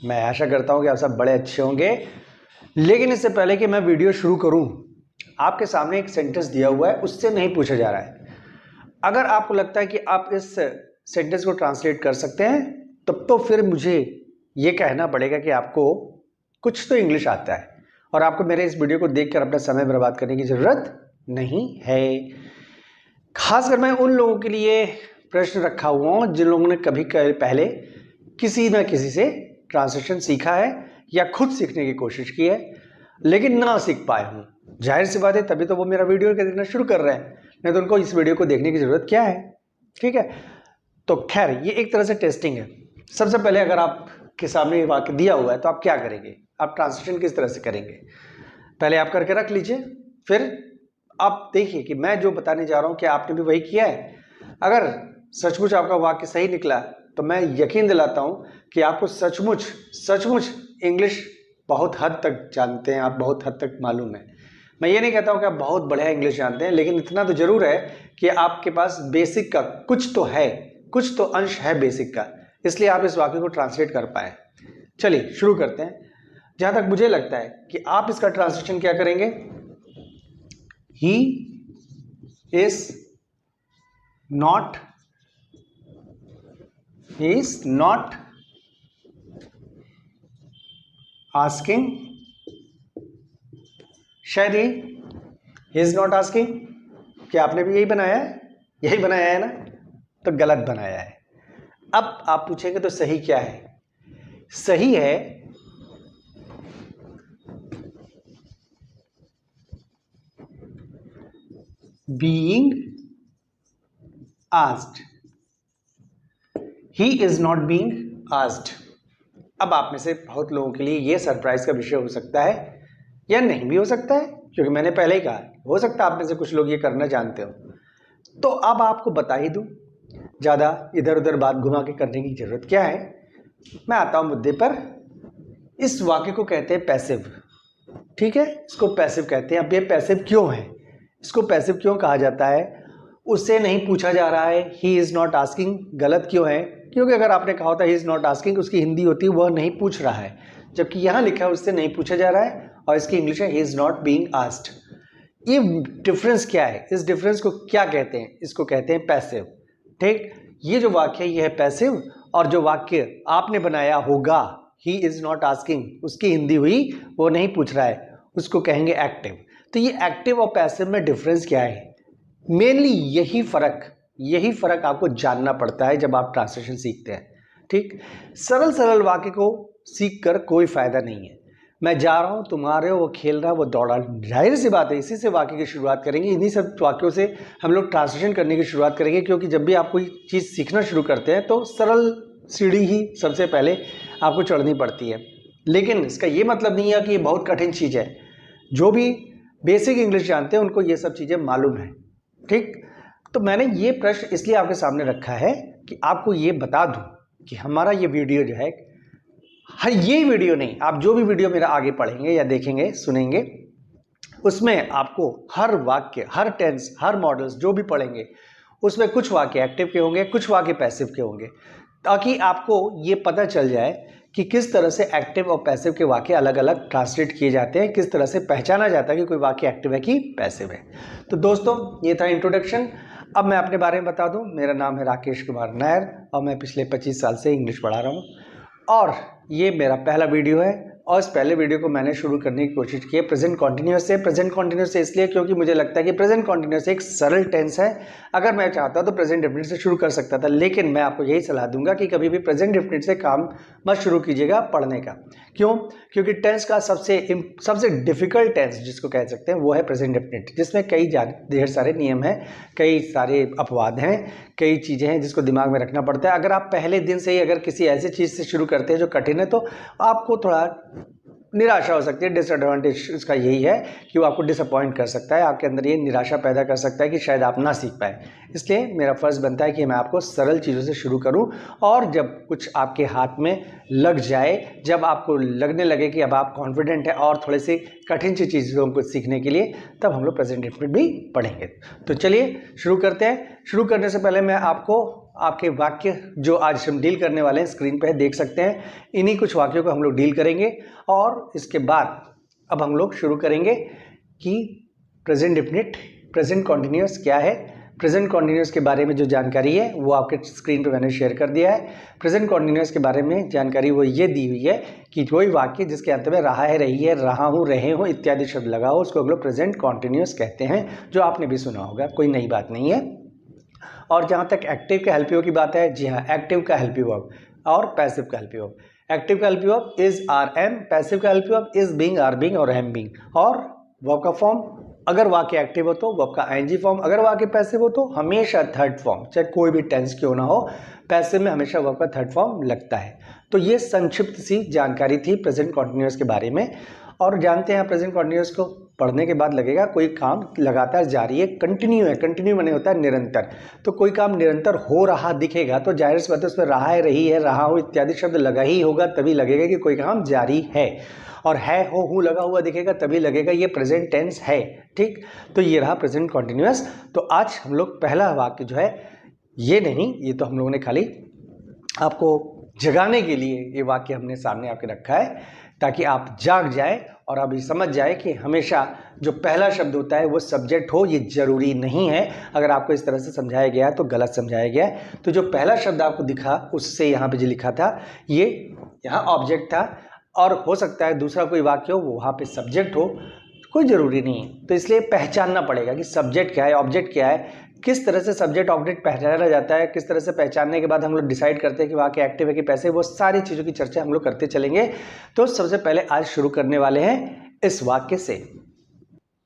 मैं आशा करता हूँ कि आप सब बड़े अच्छे होंगे। लेकिन इससे पहले कि मैं वीडियो शुरू करूँ, आपके सामने एक सेंटेंस दिया हुआ है, उससे नहीं पूछा जा रहा है। अगर आपको लगता है कि आप इस सेंटेंस को ट्रांसलेट कर सकते हैं, तब तो फिर मुझे ये कहना पड़ेगा कि आपको कुछ तो इंग्लिश आता है और आपको मेरे इस वीडियो को देखकर अपना समय बर्बाद करने की ज़रूरत नहीं है। खासकर मैं उन लोगों के लिए प्रश्न रखा हुआ हूँ जिन लोगों ने कभी पहले किसी न किसी से ट्रांसलेशन सीखा है या खुद सीखने की कोशिश की है, लेकिन ना सीख पाए हूँ। जाहिर सी बात है, तभी तो वो मेरा वीडियो देखना शुरू कर रहे हैं, नहीं तो उनको इस वीडियो को देखने की ज़रूरत क्या है। ठीक है, तो खैर ये एक तरह से टेस्टिंग है। सबसे पहले अगर आपके सामने ये वाक्य दिया हुआ है तो आप क्या करेंगे, आप ट्रांसलेशन किस तरह से करेंगे, पहले आप करके रख लीजिए। फिर आप देखिए कि मैं जो बताने जा रहा हूँ क्या आपने भी वही किया है। अगर सचमुच आपका वाक्य सही निकला तो मैं यकीन दिलाता हूँ कि आपको सचमुच इंग्लिश बहुत हद तक जानते हैं, आप बहुत हद तक मालूम है। मैं ये नहीं कहता हूँ कि आप बहुत बढ़िया इंग्लिश जानते हैं, लेकिन इतना तो जरूर है कि आपके पास बेसिक का कुछ तो है, कुछ तो अंश है बेसिक का, इसलिए आप इस वाक्य को ट्रांसलेट कर पाए। चलिए शुरू करते हैं। जहां तक मुझे लगता है कि आप इसका ट्रांसलेशन क्या करेंगे, ही इज नॉट आस्किंग, शायद ही इज नॉट आस्किंग। क्या आपने भी यही बनाया है? यही बनाया है ना? तो गलत बनाया है। अब आप पूछेंगे तो सही क्या है? सही है being asked, he is not being asked। अब आप में से बहुत लोगों के लिए यह सरप्राइज का विषय हो सकता है या नहीं भी हो सकता है, क्योंकि मैंने पहले ही कहा हो सकता है आप में से कुछ लोग ये करना जानते हो। तो अब आपको बता ही दूं, ज्यादा इधर उधर बात घुमा के करने की जरूरत क्या है। मैं आता हूं मुद्दे पर। इस वाक्य को कहते हैं पैसिव। ठीक है, इसको पैसिव कहते हैं। अब ये पैसिव क्यों है, इसको पैसिव क्यों कहा जाता है? उससे नहीं पूछा जा रहा है, ही इज नॉट आस्किंग गलत क्यों है? क्योंकि अगर आपने कहा होता ही इज नॉट आस्किंग, उसकी हिंदी होती है वह नहीं पूछ रहा है, जबकि यहां लिखा है उससे नहीं पूछा जा रहा है और इसकी इंग्लिश है ही इज नॉट बीइंग आस्क्ड। ये डिफरेंस क्या है, इस डिफरेंस को क्या कहते हैं? इसको कहते हैं पैसिव। ठीक, ये जो वाक्य है ये है पैसिव, और जो वाक्य आपने बनाया होगा ही इज नॉट आस्किंग, उसकी हिंदी हुई वो नहीं पूछ रहा है, उसको कहेंगे एक्टिव। तो ये एक्टिव और पैसिव में डिफरेंस क्या है? मेनली यही फर्क आपको जानना पड़ता है जब आप ट्रांसलेशन सीखते हैं। ठीक, सरल वाक्य को सीख कर कोई फायदा नहीं है। मैं जा रहा हूं, तुम आ रहे हो, वो खेल रहा है, वो दौड़ा, जाहिर सी बात है इसी से वाक्य की शुरुआत करेंगे। इन्हीं सब वाक्यों से हम लोग ट्रांसलेशन करने की शुरुआत करेंगे, क्योंकि जब भी आप कोई चीज़ सीखना शुरू करते हैं तो सरल सीढ़ी ही सबसे पहले आपको चढ़नी पड़ती है। लेकिन इसका ये मतलब नहीं है कि ये बहुत कठिन चीज़ है। जो भी बेसिक इंग्लिश जानते हैं उनको ये सब चीज़ें मालूम है। ठीक, तो मैंने ये प्रश्न इसलिए आपके सामने रखा है कि आपको ये बता दूं कि हमारा ये वीडियो जो है, हर ये वीडियो नहीं, आप जो भी वीडियो मेरा आगे पढ़ेंगे या देखेंगे सुनेंगे, उसमें आपको हर वाक्य, हर टेंस, हर मॉडल्स जो भी पढ़ेंगे उसमें कुछ वाक्य एक्टिव के होंगे, कुछ वाक्य पैसिव के होंगे, ताकि आपको ये पता चल जाए कि किस तरह से एक्टिव और पैसिव के वाक्य अलग अलग ट्रांसलेट किए जाते हैं, किस तरह से पहचाना जाता है कि कोई वाक्य एक्टिव है कि पैसिव है। तो दोस्तों ये था इंट्रोडक्शन। अब मैं अपने बारे में बता दूं, मेरा नाम है राकेश कुमार नायर और मैं पिछले 25 साल से इंग्लिश पढ़ा रहा हूं, और ये मेरा पहला वीडियो है। और इस पहले वीडियो को मैंने शुरू करने की कोशिश की है प्रेजेंट कॉन्टिन्यूअस से इसलिए क्योंकि मुझे लगता है कि प्रेजेंट कॉन्टिन्यूअस एक सरल टेंस है। अगर मैं चाहता तो प्रेजेंट डेफिनिट से शुरू कर सकता था, लेकिन मैं आपको यही सलाह दूंगा कि कभी भी प्रेजेंट डेफिनिट से काम मत शुरू कीजिएगा पढ़ने का। क्यों? क्योंकि टेंस का सबसे डिफिकल्ट टेंस जिसको कह सकते हैं वो है प्रेजेंट डेफिनिट, जिसमें कई ढेर सारे नियम हैं, कई सारे अपवाद हैं, कई चीज़ें हैं जिसको दिमाग में रखना पड़ता है। अगर आप पहले दिन से ही अगर किसी ऐसी चीज़ से शुरू करते हैं जो कठिन है तो आपको थोड़ा निराशा हो सकती है। डिसएडवांटेज इसका यही है कि वो आपको डिसअपॉइंट कर सकता है, आपके अंदर ये निराशा पैदा कर सकता है कि शायद आप ना सीख पाए। इसलिए मेरा फ़र्ज़ बनता है कि मैं आपको सरल चीज़ों से शुरू करूं, और जब कुछ आपके हाथ में लग जाए, जब आपको लगने लगे कि अब आप कॉन्फिडेंट है और थोड़े से कठिन सी चीज़ों को सीखने के लिए, तब हम लोग प्रेजेंट डेफिनिट भी पढ़ेंगे। तो चलिए शुरू करते हैं। शुरू करने से पहले मैं आपको आपके वाक्य जो आज हम डील करने वाले हैं स्क्रीन पे देख सकते हैं। इन्हीं कुछ वाक्यों को हम लोग डील करेंगे और इसके बाद अब हम लोग शुरू करेंगे कि प्रेजेंट डेफिनिट, प्रेजेंट कॉन्टिन्यूअस क्या है। प्रेजेंट कॉन्टिन्यूअस के बारे में जो जानकारी है वो आपके स्क्रीन पे मैंने शेयर कर दिया है। प्रेजेंट कॉन्टिन्यूअस के बारे में जानकारी वो ये दी हुई है कि कोई वाक्य जिसके अंत में रहा है, रही है, रहा हूँ, रहे हो इत्यादि शब्द लगा हो उसको हम लोग प्रेजेंट कॉन्टिन्यूअस कहते हैं, जो आपने भी सुना होगा, कोई नई बात नहीं है। और जहाँ तक एक्टिव का हेल्पिव की बात है, जी हाँ, एक्टिव का हेल्पिव वर्ब और पैसिव का हेल्पिव वर्ब। एक्टिव का helping verb is, are, am. Passive का helping verb is, being, are being और एम बीइंग। और वर्ब का फॉर्म, अगर वाक्य एक्टिव हो तो वर्ब का आईएनजी फॉर्म, अगर वाक्य पैसिव हो तो हमेशा थर्ड फॉर्म, चाहे कोई भी टेंस क्यों ना हो, पैसिव में हमेशा वर्ब का थर्ड फॉर्म लगता है। तो ये संक्षिप्त सी जानकारी थी प्रेजेंट कॉन्टिन्यूअस के बारे में। और जानते हैं प्रेजेंट कॉन्टिन्यूअस को पढ़ने के बाद लगेगा कोई काम लगातार जारी है, कंटिन्यू है। कंटिन्यू माने होता है निरंतर। तो कोई काम निरंतर हो रहा दिखेगा तो जाहिर सी बात है उसमें रहा है, रही है, रहा हो इत्यादि शब्द लगा ही होगा, तभी लगेगा कि कोई काम जारी है। और है, हो, हूँ लगा हुआ दिखेगा तभी लगेगा ये प्रेजेंट टेंस है। ठीक, तो ये रहा प्रेजेंट कॉन्टिन्यूअस। तो आज हम लोग पहला वाक्य जो है, ये नहीं, ये तो हम लोगों ने खाली आपको जगाने के लिए ये वाक्य हमने सामने आपके रखा है ताकि आप जाग जाए और आप ये समझ जाए कि हमेशा जो पहला शब्द होता है वो सब्जेक्ट हो, ये जरूरी नहीं है। अगर आपको इस तरह से समझाया गया है तो गलत समझाया गया है। तो जो पहला शब्द आपको दिखा उससे यहाँ पे जो लिखा था ये यहाँ ऑब्जेक्ट था, और हो सकता है दूसरा कोई वाक्य हो वो वहाँ पे सब्जेक्ट हो, कोई ज़रूरी नहीं है। तो इसलिए पहचानना पड़ेगा कि सब्जेक्ट क्या है, ऑब्जेक्ट क्या है, किस तरह से सब्जेक्ट ऑब्जेक्ट पहचाना जाता है, किस तरह से पहचानने के बाद हम लोग डिसाइड करते हैं कि वाक्य एक्टिव है कि पैसिव, वो सारी चीज़ों की चर्चा हम लोग करते चलेंगे। तो सबसे पहले आज शुरू करने वाले हैं इस वाक्य से।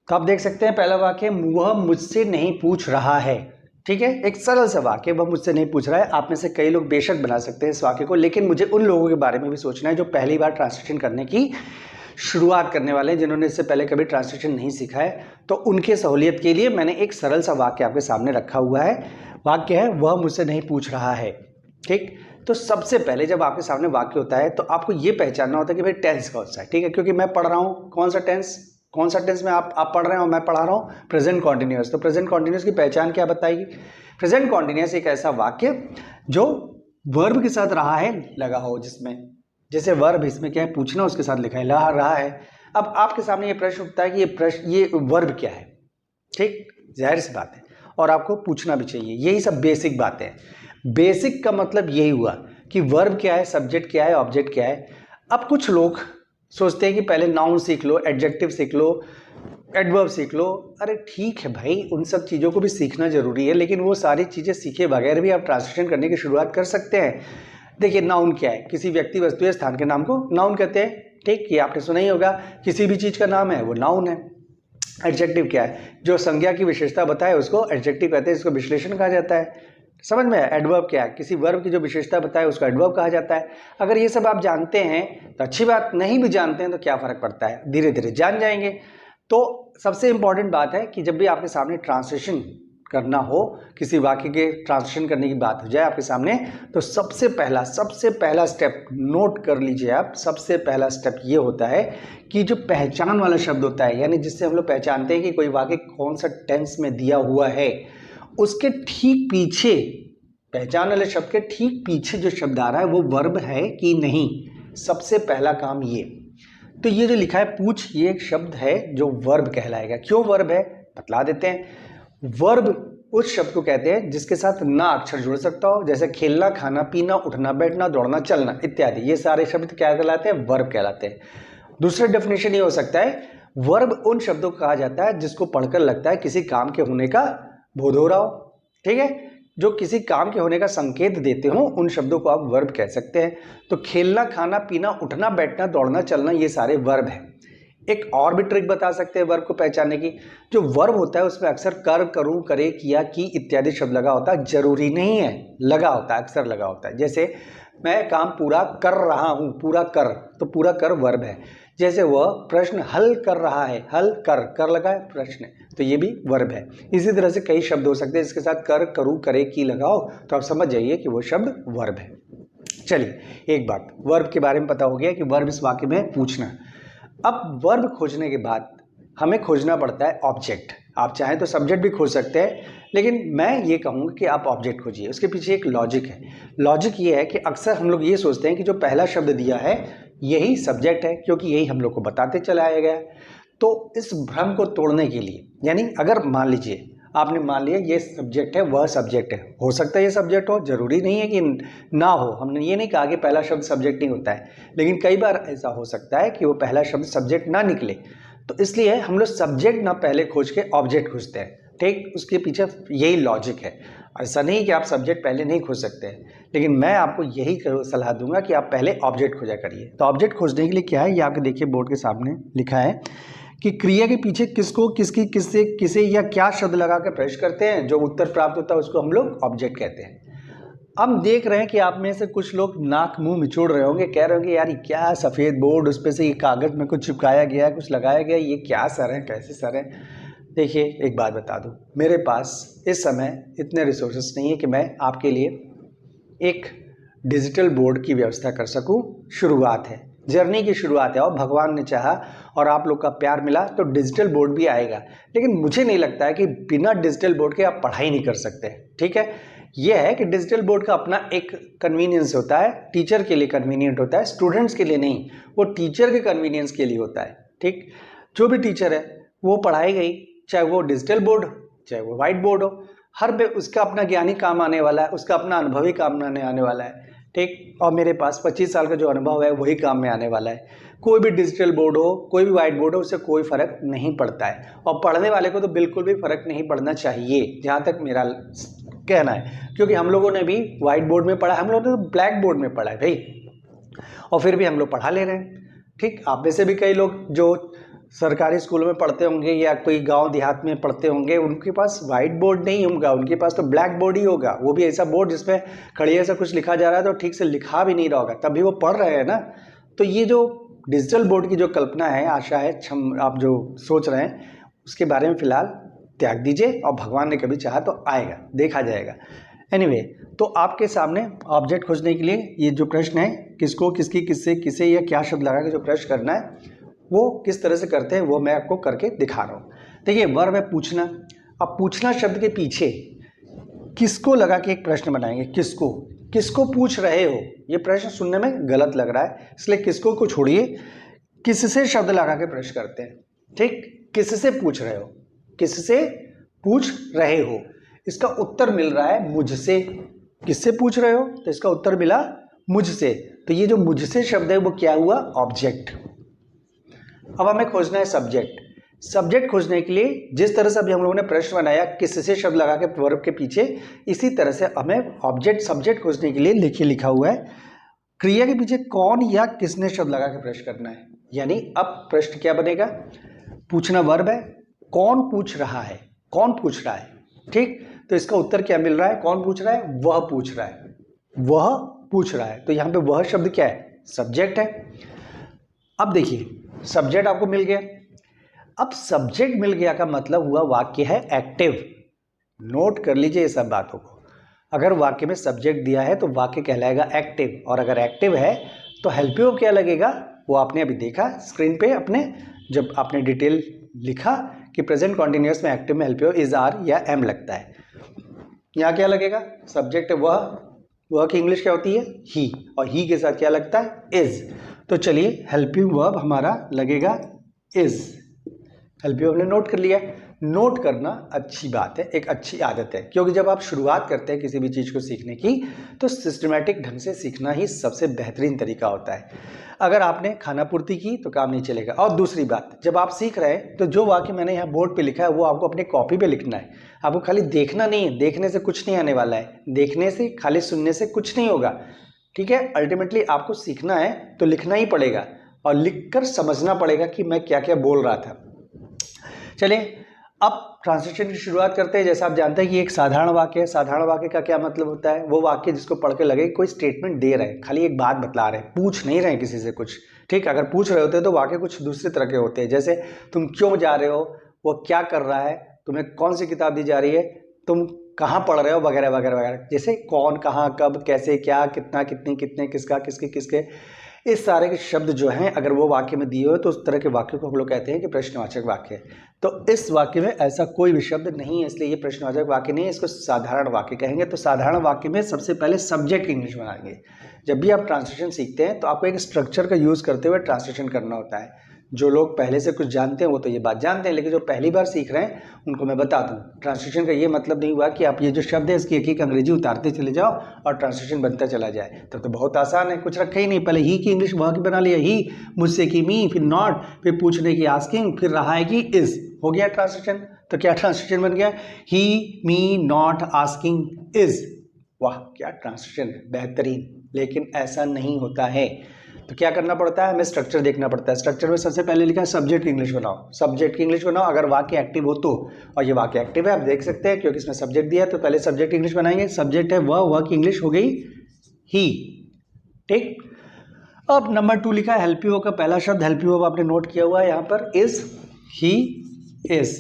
तो आप देख सकते हैं पहला वाक्य, वह मुझसे नहीं पूछ रहा है। ठीक है, एक सरल सा वाक्य, वह मुझसे नहीं पूछ रहा है। आप में से कई लोग बेशक बना सकते हैं इस वाक्य को, लेकिन मुझे उन लोगों के बारे में भी सोचना है जो पहली बार ट्रांसलेशन करने की शुरुआत करने वाले हैं, जिन्होंने इससे पहले कभी ट्रांसलेशन नहीं सीखा है। तो उनके सहूलियत के लिए मैंने एक सरल सा वाक्य आपके सामने रखा हुआ है। वाक्य है, वह मुझसे नहीं पूछ रहा है। ठीक, तो सबसे पहले जब आपके सामने वाक्य होता है तो आपको ये पहचानना होता है कि भाई टेंस कौन सा है। ठीक है, क्योंकि मैं पढ़ रहा हूँ कौन सा टेंस में आप पढ़ रहे हैं और मैं पढ़ा रहा हूँ प्रेजेंट कॉन्टिन्यूअस। तो प्रेजेंट कॉन्टिन्यूअस की पहचान क्या बताएगी? प्रेजेंट कॉन्टिन्यूअस एक ऐसा वाक्य जो वर्ब के साथ रहा है लगा हो, जिसमें जैसे वर्ब इसमें क्या है, पूछना, उसके साथ लिखा है रहा है। अब आपके सामने ये प्रश्न उठता है कि ये वर्ब क्या है। ठीक, जाहिर सी बात है और आपको पूछना भी चाहिए। यही सब बेसिक बातें हैं। बेसिक का मतलब यही हुआ कि वर्ब क्या है, सब्जेक्ट क्या है, ऑब्जेक्ट क्या है। अब कुछ लोग सोचते हैं कि पहले नाउन सीख लो, एडजेक्टिव सीख लो, एडवर्ब सीख लो। अरे ठीक है भाई, उन सब चीज़ों को भी सीखना जरूरी है, लेकिन वो सारी चीज़ें सीखे बगैर भी आप ट्रांसलेशन करने की शुरुआत कर सकते हैं। देखिए, नाउन क्या है? किसी व्यक्ति, वस्तु या स्थान के नाम को नाउन कहते हैं। ठीक, ये आपने सुना ही होगा, किसी भी चीज़ का नाम है वो नाउन है। एडजेक्टिव क्या है? जो संज्ञा की विशेषता बताए उसको एडजेक्टिव कहते हैं, इसको विश्लेषण कहा जाता है। समझ में आया? एडवर्ब क्या है? किसी वर्ब की जो विशेषता बताए उसको एडवर्ब कहा जाता है। अगर ये सब आप जानते हैं तो अच्छी बात, नहीं भी जानते हैं तो क्या फर्क पड़ता है, धीरे धीरे जान जाएंगे। तो सबसे इंपॉर्टेंट बात है कि जब भी आपके सामने ट्रांसलेशन करना हो, किसी वाक्य के ट्रांसलेशन करने की बात हो जाए आपके सामने, तो सबसे पहला स्टेप नोट कर लीजिए आप। सबसे पहला स्टेप ये होता है कि जो पहचान वाला शब्द होता है, यानी जिससे हम लोग पहचानते हैं कि कोई वाक्य कौन सा टेंस में दिया हुआ है, उसके ठीक पीछे, पहचान वाले शब्द के ठीक पीछे जो शब्द आ रहा है वो वर्ब है कि नहीं। सबसे पहला काम ये। तो ये जो लिखा है पूछ, ये एक शब्द है जो वर्ब कहलाएगा। क्यों वर्ब है बतला देते हैं। वर्ब उस शब्द को कहते हैं जिसके साथ ना अक्षर जुड़ सकता हो, जैसे खेलना, खाना, पीना, उठना, बैठना, दौड़ना, चलना इत्यादि। ये सारे शब्द क्या कहलाते हैं? वर्ब कहलाते हैं। दूसरा डेफिनेशन ये हो सकता है, वर्ब उन शब्दों को कहा जाता है जिसको पढ़कर लगता है किसी काम के होने का बोध हो रहा हो। ठीक है, जो किसी काम के होने का संकेत देते हो उन शब्दों को आप वर्ब कह सकते हैं। तो खेलना, खाना, पीना, उठना, बैठना, दौड़ना, चलना, ये सारे वर्ब हैं। एक और भी ट्रिक बता सकते हैं वर्ब को पहचानने की। जो वर्ब होता है उसमें अक्सर कर, करूं, करे, किया, की इत्यादि शब्द लगा होता है। जरूरी नहीं है, लगा होता है, अक्सर लगा होता है। जैसे मैं काम पूरा कर रहा हूं, पूरा कर, तो पूरा कर वर्ब है। जैसे वह प्रश्न हल कर रहा है, हल कर लगा है प्रश्न, तो ये भी वर्ब है। इसी तरह से कई शब्द हो सकते हैं जिसके साथ कर, करूं, करे, की लगाओ तो आप समझ जाइए कि वो शब्द वर्ब है। चलिए, एक बात वर्ब के बारे में पता हो गया कि वर्ब इस वाक्य में पूछना। अब वर्ब खोजने के बाद हमें खोजना पड़ता है ऑब्जेक्ट। आप चाहें तो सब्जेक्ट भी खोज सकते हैं, लेकिन मैं ये कहूँगा कि आप ऑब्जेक्ट खोजिए। उसके पीछे एक लॉजिक है। लॉजिक ये है कि अक्सर हम लोग ये सोचते हैं कि जो पहला शब्द दिया है यही सब्जेक्ट है, क्योंकि यही हम लोग को बताते चला आया गया। तो इस भ्रम को तोड़ने के लिए, यानी अगर मान लीजिए आपने मान लिया ये सब्जेक्ट है, वह सब्जेक्ट है, हो सकता है ये सब्जेक्ट हो, जरूरी नहीं है कि ना हो। हमने ये नहीं कहा कि पहला शब्द सब्जेक्ट नहीं होता है, लेकिन कई बार ऐसा हो सकता है कि वो पहला शब्द सब्जेक्ट ना निकले, तो इसलिए हम लोग सब्जेक्ट ना पहले खोज के ऑब्जेक्ट खोजते हैं। ठीक, उसके पीछे यही लॉजिक है। ऐसा नहीं कि आप सब्जेक्ट पहले नहीं खोज सकते हैं, लेकिन मैं आपको यही सलाह दूंगा कि आप पहले ऑब्जेक्ट खोजा करिए। तो ऑब्जेक्ट खोजने के लिए क्या है, ये आपके देखिए बोर्ड के सामने लिखा है कि क्रिया के पीछे किसको, किसकी, किससे, किसे या क्या शब्द लगा कर प्रश्न करते हैं, जो उत्तर प्राप्त होता है उसको हम लोग ऑब्जेक्ट कहते हैं। हम देख रहे हैं कि आप में से कुछ लोग नाक मुंह मिचोड़ रहे होंगे, कह रहे होंगे यार ये क्या सफ़ेद बोर्ड, उस पर से ये कागज़ में कुछ चिपकाया गया है, कुछ लगाया गया है, ये क्या सर है, कैसे सर है। देखिए एक बात बता दूं, मेरे पास इस समय इतने रिसोर्सेस नहीं है कि मैं आपके लिए एक डिजिटल बोर्ड की व्यवस्था कर सकूं। शुरुआत है, जर्नी की शुरुआत है, और भगवान ने चाहा और आप लोग का प्यार मिला तो डिजिटल बोर्ड भी आएगा। लेकिन मुझे नहीं लगता है कि बिना डिजिटल बोर्ड के आप पढ़ाई नहीं कर सकते। ठीक है, यह है कि डिजिटल बोर्ड का अपना एक कन्वीनियंस होता है, टीचर के लिए कन्वीनियंट होता है, स्टूडेंट्स के लिए नहीं, वो टीचर के कन्वीनियंस के लिए होता है। ठीक, जो भी टीचर है वो पढ़ाएगा ही, चाहे वो डिजिटल बोर्ड हो चाहे वो वाइट बोर्ड हो, हर पे उसका अपना ज्ञानी काम आने वाला है, उसका अपना अनुभवी काम आने वाला है। ठीक, और मेरे पास 25 साल का जो अनुभव है वही काम में आने वाला है। कोई भी डिजिटल बोर्ड हो, कोई भी वाइट बोर्ड हो, उससे कोई फर्क नहीं पड़ता है, और पढ़ने वाले को तो बिल्कुल भी फर्क नहीं पड़ना चाहिए, जहाँ तक मेरा कहना है। क्योंकि हम लोगों ने भी वाइट बोर्ड में पढ़ा, हम लोगों ने तो ब्लैक बोर्ड में पढ़ा है भाई, और फिर भी हम लोग पढ़ा ले रहे हैं। ठीक, आप में से भी कई लोग जो सरकारी स्कूलों में पढ़ते होंगे या कोई गांव देहात में पढ़ते होंगे, उनके पास वाइट बोर्ड नहीं होगा, उनके पास तो ब्लैक बोर्ड ही होगा। वो भी ऐसा बोर्ड जिसमें खड़िया से कुछ लिखा जा रहा है तो ठीक से लिखा भी नहीं रहा होगा, तभी वो पढ़ रहे हैं ना। तो ये जो डिजिटल बोर्ड की जो कल्पना है, आशा है, आप जो सोच रहे हैं उसके बारे में फिलहाल त्याग दीजिए, और भगवान ने कभी चाहा तो आएगा, देखा जाएगा। एनीवे, तो आपके सामने ऑब्जेक्ट खोजने के लिए ये जो प्रश्न है, किसको, किसकी, किससे, किसे या क्या शब्द लगा के जो प्रश्न करना है वो किस तरह से करते हैं वो मैं आपको करके दिखा रहा हूँ। देखिए वर्ब है पूछना। अब पूछना शब्द के पीछे किसको लगा के एक प्रश्न बनाएंगे। किसको, किसको पूछ रहे हो, ये प्रश्न सुनने में गलत लग रहा है, इसलिए किसको को छोड़िए, किससे शब्द लगा के प्रश्न करते हैं। ठीक, किससे पूछ रहे हो, किससे पूछ रहे हो, इसका उत्तर मिल रहा है मुझसे। किससे पूछ रहे हो तो इसका उत्तर मिला मुझसे। तो ये जो मुझसे शब्द है वो क्या हुआ, ऑब्जेक्ट। अब हमें खोजना है सब्जेक्ट। सब्जेक्ट खोजने के लिए जिस तरह से अभी हम लोगों ने प्रश्न बनाया किससे शब्द लगा के वर्ब के पीछे, इसी तरह से हमें ऑब्जेक्ट सब्जेक्ट खोजने के लिए लिखा हुआ है क्रिया के पीछे कौन या किसने शब्द लगा के प्रश्न करना है। यानी अब प्रश्न क्या बनेगा, पूछना वर्ब है, कौन पूछ रहा है, कौन पूछ रहा है। ठीक, तो इसका उत्तर क्या मिल रहा है, कौन पूछ रहा है, वह पूछ रहा है, वह पूछ रहा है। तो यहाँ पे वह शब्द क्या है, सब्जेक्ट है। अब देखिए सब्जेक्ट आपको मिल गया। अब सब्जेक्ट मिल गया का मतलब हुआ वाक्य है एक्टिव। नोट कर लीजिए ये सब बातों को। अगर वाक्य में सब्जेक्ट दिया है तो वाक्य कहलाएगा एक्टिव, और अगर एक्टिव है तो हेल्पिव क्या लगेगा, वो आपने अभी देखा स्क्रीन पे अपने, जब आपने डिटेल लिखा कि प्रेजेंट कॉन्टिन्यूअस में एक्टिव में हेल्पिव इज आर या एम लगता है। यहाँ क्या लगेगा, सब्जेक्ट है वह की इंग्लिश क्या होती है, ही, और ही के साथ क्या लगता है, इज। तो चलिए हेल्पिंग वर्ब हमारा लगेगा इज। हेल्पिंग हमने नोट कर लिया। नोट करना अच्छी बात है, एक अच्छी आदत है, क्योंकि जब आप शुरुआत करते हैं किसी भी चीज़ को सीखने की तो सिस्टमेटिक ढंग से सीखना ही सबसे बेहतरीन तरीका होता है। अगर आपने खाना पूर्ति की तो काम नहीं चलेगा। और दूसरी बात, जब आप सीख रहे हैं तो जो वाक्य मैंने यहाँ बोर्ड पे लिखा है वो आपको अपने कॉपी पे लिखना है। आपको खाली देखना नहीं है, देखने से कुछ नहीं आने वाला है, देखने से खाली सुनने से कुछ नहीं होगा। ठीक है, अल्टीमेटली आपको सीखना है तो लिखना ही पड़ेगा, और लिखकर समझना पड़ेगा कि मैं क्या क्या बोल रहा था। चलिए अब ट्रांसलेशन की शुरुआत करते हैं। जैसा आप जानते हैं कि एक साधारण वाक्य है। साधारण वाक्य का क्या मतलब होता है, वो वाक्य जिसको पढ़ के लगे कोई स्टेटमेंट दे रहे हैं, खाली एक बात बतला रहे हैं, पूछ नहीं रहे हैं किसी से कुछ। ठीक, अगर पूछ रहे होते हैं तो वाक्य कुछ दूसरे तरह के होते हैं, जैसे तुम क्यों जा रहे हो, वो क्या कर रहा है, तुम्हें कौन सी किताब दी जा रही है, तुम कहाँ पढ़ रहे हो, वगैरह वगैरह वगैरह। जैसे कौन, कहाँ, कब, कैसे, क्या, कितना, कितनी, कितने, किसका, किसके, किसके, इस सारे के शब्द जो हैं अगर वो वाक्य में दिए हुए तो उस तरह के वाक्य को हम लोग कहते हैं कि प्रश्नवाचक वाक्य है। तो इस वाक्य में ऐसा कोई भी शब्द नहीं है, इसलिए ये प्रश्नवाचक वाक्य नहीं है, इसको साधारण वाक्य कहेंगे। तो साधारण वाक्य में सबसे पहले सब्जेक्ट इंग्लिश बनाएंगे। जब भी आप ट्रांसलेशन सीखते हैं तो आपको एक स्ट्रक्चर का यूज़ करते हुए ट्रांसलेशन करना होता है। जो लोग पहले से कुछ जानते हैं वो तो ये बात जानते हैं, लेकिन जो पहली बार सीख रहे हैं उनको मैं बता दूं, ट्रांसलेशन का ये मतलब नहीं हुआ कि आप ये जो शब्द है इसकी एक एक अंग्रेजी उतारते चले जाओ और ट्रांसलेशन बनता चला जाए। तब तो बहुत आसान है, कुछ रखा ही नहीं, पहले ही की इंग्लिश वहाँ की बना लिया, ही मुझसे की मी, फिर नॉट, फिर पूछने की आस्किंग, फिर रहा है कि इज, हो गया ट्रांसलेशन। तो क्या ट्रांसलेशन बन गया? ही, मी, नॉट, आस्किंग, इज। वाह क्या ट्रांसलेशन, बेहतरीन। लेकिन ऐसा नहीं होता है। तो क्या करना पड़ता है? हमें स्ट्रक्चर देखना पड़ता है। स्ट्रक्चर में सबसे पहले लिखा है सब्जेक्ट की इंग्लिश बनाओ। सब्जेक्ट की इंग्लिश बनाओ अगर वाक्य एक्टिव हो तो, और ये वाक्य एक्टिव है आप देख सकते हैं क्योंकि इसमें सब्जेक्ट दिया है। तो पहले सब्जेक्ट इंग्लिश बनाएंगे। सब्जेक्ट है वह की इंग्लिश हो गई ही, ठीक। अब नंबर 2 लिखा है हेल्प यू का पहला शब्द हेल्प यू आपने नोट किया हुआ है यहाँ पर, is, he is.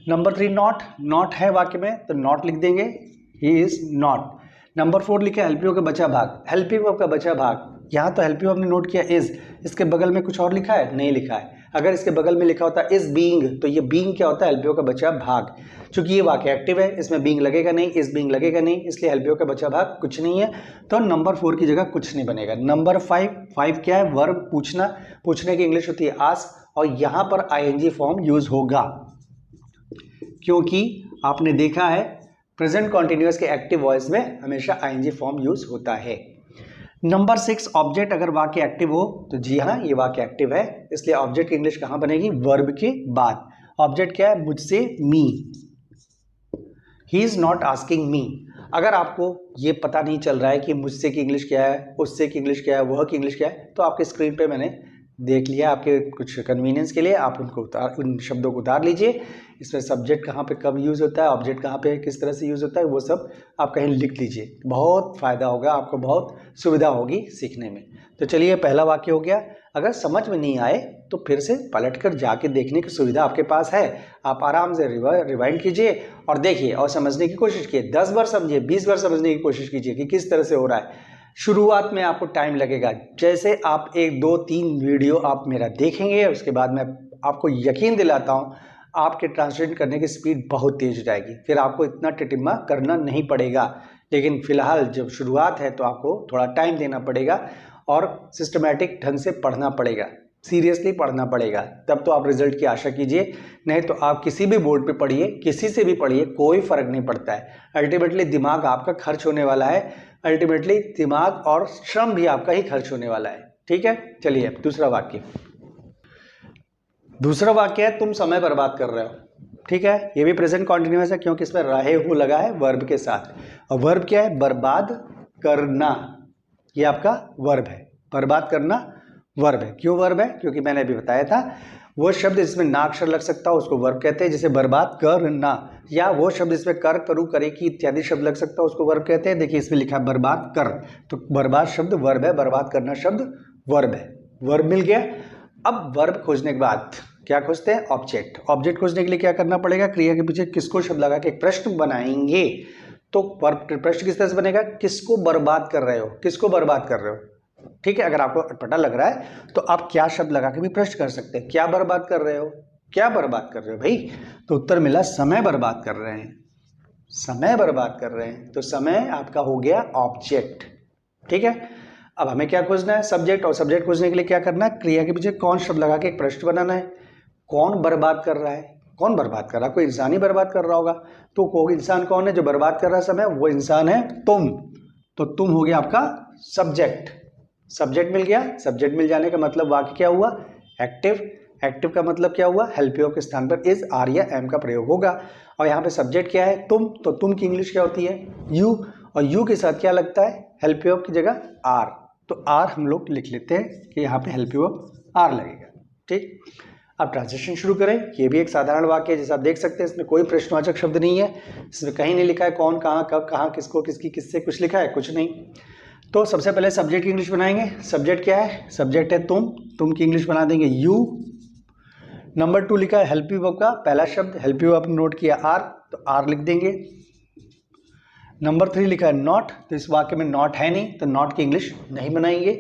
Number 3 not, not है वाक्य में तो नॉट लिख देंगे, ही इज नॉट। नंबर 4 लिखा है हेल्प यू का बचा भाग, हेल्प यू का बचा भाग। यहाँ तो हेल्प यू आपने नोट किया इज, इसके बगल में कुछ और लिखा है? नहीं लिखा है। अगर इसके बगल में लिखा होता इज बीइंग तो ये बीइंग क्या होता है? हेल्प यू का बचा भाग। चूंकि ये वाक्य एक्टिव है इसमें बीइंग लगेगा नहीं, इज बीइंग लगेगा नहीं, इसलिए हेल्प यू का बचा भाग कुछ नहीं है। तो नंबर 4 की जगह कुछ नहीं बनेगा। नंबर 5 क्या है? वर्ब, पूछना। पूछने की इंग्लिश होती है आस्क, और यहाँ पर आईएनजी फॉर्म यूज होगा क्योंकि आपने देखा है प्रेजेंट कॉन्टिन्यूअस के एक्टिव वॉइस में हमेशा आईएनजी फॉर्म यूज होता है। नंबर 6 ऑब्जेक्ट, अगर वाक्य एक्टिव हो तो जी हाँ ये वाक्य एक्टिव है, इसलिए ऑब्जेक्ट की इंग्लिश कहाँ बनेगी? वर्ब के बाद। ऑब्जेक्ट क्या है? मुझसे, me. He is not asking me. अगर आपको ये पता नहीं चल रहा है कि मुझसे की इंग्लिश क्या है, उससे की इंग्लिश क्या है, वह की इंग्लिश क्या है, तो आपके स्क्रीन पे मैंने देख लिया आपके कुछ कन्वीनियंस के लिए, आप उन शब्दों को उतार लीजिए। इसमें सब्जेक्ट कहाँ पे कब यूज़ होता है, ऑब्जेक्ट कहाँ पे किस तरह से यूज़ होता है, वो सब आप कहीं लिख लीजिए। बहुत फ़ायदा होगा आपको, बहुत सुविधा होगी सीखने में। तो चलिए पहला वाक्य हो गया। अगर समझ में नहीं आए तो फिर से पलट कर जाके देखने की सुविधा आपके पास है। आप आराम से रिवाइंड कीजिए और देखिए और समझने की कोशिश कीजिए। 10 बार समझिए, 20 बार समझने की कोशिश कीजिए कि किस तरह से हो रहा है। शुरुआत में आपको टाइम लगेगा, जैसे आप 1, 2, 3 वीडियो आप मेरा देखेंगे उसके बाद मैं आपको यकीन दिलाता हूँ आपके ट्रांसलेट करने की स्पीड बहुत तेज हो जाएगी, फिर आपको इतना टिटिम्मा करना नहीं पड़ेगा। लेकिन फिलहाल जब शुरुआत है तो आपको थोड़ा टाइम देना पड़ेगा और सिस्टमैटिक ढंग से पढ़ना पड़ेगा, सीरियसली पढ़ना पड़ेगा, तब तो आप रिजल्ट की आशा कीजिए। नहीं तो आप किसी भी बोर्ड पे पढ़िए, किसी से भी पढ़िए, कोई फ़र्क नहीं पड़ता है। अल्टीमेटली दिमाग आपका खर्च होने वाला है, अल्टीमेटली दिमाग और श्रम भी आपका ही खर्च होने वाला है। ठीक है, चलिए दूसरा वाक्य। दूसरा वाक्य है तुम समय बर्बाद कर रहे हो। ठीक है, ये भी प्रेजेंट कॉन्टिन्यूअस है क्योंकि इसमें रहे हु लगा है वर्ब के साथ। और वर्ब क्या है? बर्बाद करना। ये आपका वर्ब है, बर्बाद करना वर्ब है। क्यों वर्ब है? क्योंकि मैंने अभी बताया था वो शब्द जिसमें ना अक्षर लग सकता हो उसको वर्ब कहते हैं, जिसे बर्बाद करना, या वो शब्द जिसमें कर, करूँ, करे की इत्यादि शब्द लग सकता है उसको वर्ब कहते हैं। देखिए इसमें लिखा है बर्बाद कर, तो बर्बाद शब्द वर्ब है, बर्बाद करना शब्द वर्ब है। वर्ब मिल गया। अब वर्ब खोजने के बाद क्या खोजते हैं? ऑब्जेक्ट। ऑब्जेक्ट खोजने के लिए क्या करना पड़ेगा? क्रिया के पीछे किसको शब्द लगा के एक प्रश्न बनाएंगे। तो प्रश्न किस तरह से बनेगा? किसको बर्बाद कर रहे हो, किसको बर्बाद कर रहे हो। ठीक है, अगर आपको अटपटा लग रहा है तो आप क्या शब्द लगा के भी प्रश्न कर सकते हैं। क्या बर्बाद कर रहे हो, क्या बर्बाद कर रहे हो भाई? तो उत्तर मिला समय बर्बाद कर रहे हैं, समय बर्बाद कर रहे हैं। तो समय आपका हो गया ऑब्जेक्ट। ठीक है, अब हमें क्या खोजना है? सब्जेक्ट। और सब्जेक्ट खोजने के लिए क्या करना है? क्रिया के पीछे कौन शब्द लगा के एक प्रश्न बनाना है। कौन बर्बाद कर रहा है? कौन बर्बाद कर रहा है? कोई इंसान ही बर्बाद कर रहा होगा। तो कोई इंसान कौन है जो बर्बाद कर रहा है समय? वो इंसान है तुम। तो तुम हो गया आपका सब्जेक्ट। सब्जेक्ट मिल गया। सब्जेक्ट मिल जाने का मतलब वाक्य क्या हुआ? एक्टिव। एक्टिव का मतलब क्या हुआ? हेल्प यू के स्थान पर इज, आर या एम का प्रयोग होगा। और यहाँ पे सब्जेक्ट क्या है? तुम। तो तुम की इंग्लिश क्या होती है? यू। और यू के साथ क्या लगता है? हेल्प यू की जगह आर। तो आर हम लोग लिख लेते हैं कि यहाँ पे हेल्प यू आर लगेगा। ठीक, अब ट्रांसलेशन शुरू करें। ये भी एक साधारण वाक्य है, जैसे आप देख सकते हैं इसमें कोई प्रश्नवाचक शब्द नहीं है, इसमें कहीं नहीं लिखा है कौन, कहाँ, कब, कहाँ, किसको, किसकी, किससे, कुछ लिखा है? कुछ नहीं। तो सबसे पहले सब्जेक्ट की इंग्लिश बनाएंगे। सब्जेक्ट क्या है? सब्जेक्ट है तुम की इंग्लिश बना देंगे यू। नंबर 2 लिखा है हेल्प यू का पहला शब्द, हेल्प यू आपने नोट किया आर, तो आर लिख देंगे। नंबर 3 लिखा है नॉट, तो इस वाक्य में नॉट है नहीं, तो नॉट की इंग्लिश नहीं बनाएंगे।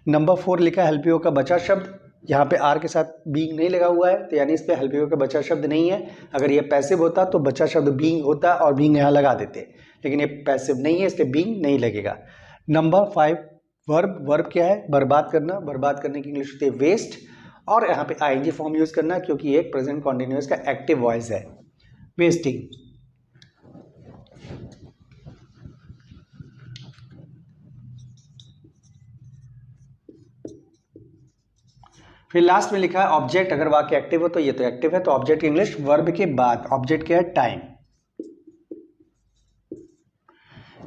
नंबर 4 लिखा है हेल्प यू का बचा शब्द, यहाँ पे आर के साथ बीइंग नहीं लगा हुआ है, तो यानी इस पे हेल्प यू का बचा शब्द नहीं है। अगर ये पैसिव होता तो बचा शब्द बीइंग होता और बीइंग यहाँ लगा देते, लेकिन ये पैसिव नहीं है इसलिए बीइंग नहीं लगेगा। नंबर 5 वर्ब, वर्ब क्या है? बर्बाद करना, बर्बाद करने की इंग्लिश होती है वेस्ट, और यहाँ पे आईएनजी फॉर्म यूज करना क्योंकि ये एक प्रेजेंट कॉन्टिन्यूअस का एक्टिव वॉइस है, वेस्टिंग। फिर लास्ट में लिखा है ऑब्जेक्ट, अगर वाक्य एक्टिव हो तो ये तो एक्टिव है, तो ऑब्जेक्ट की इंग्लिश वर्ब के बाद ऑब्जेक्ट क्या है? Time.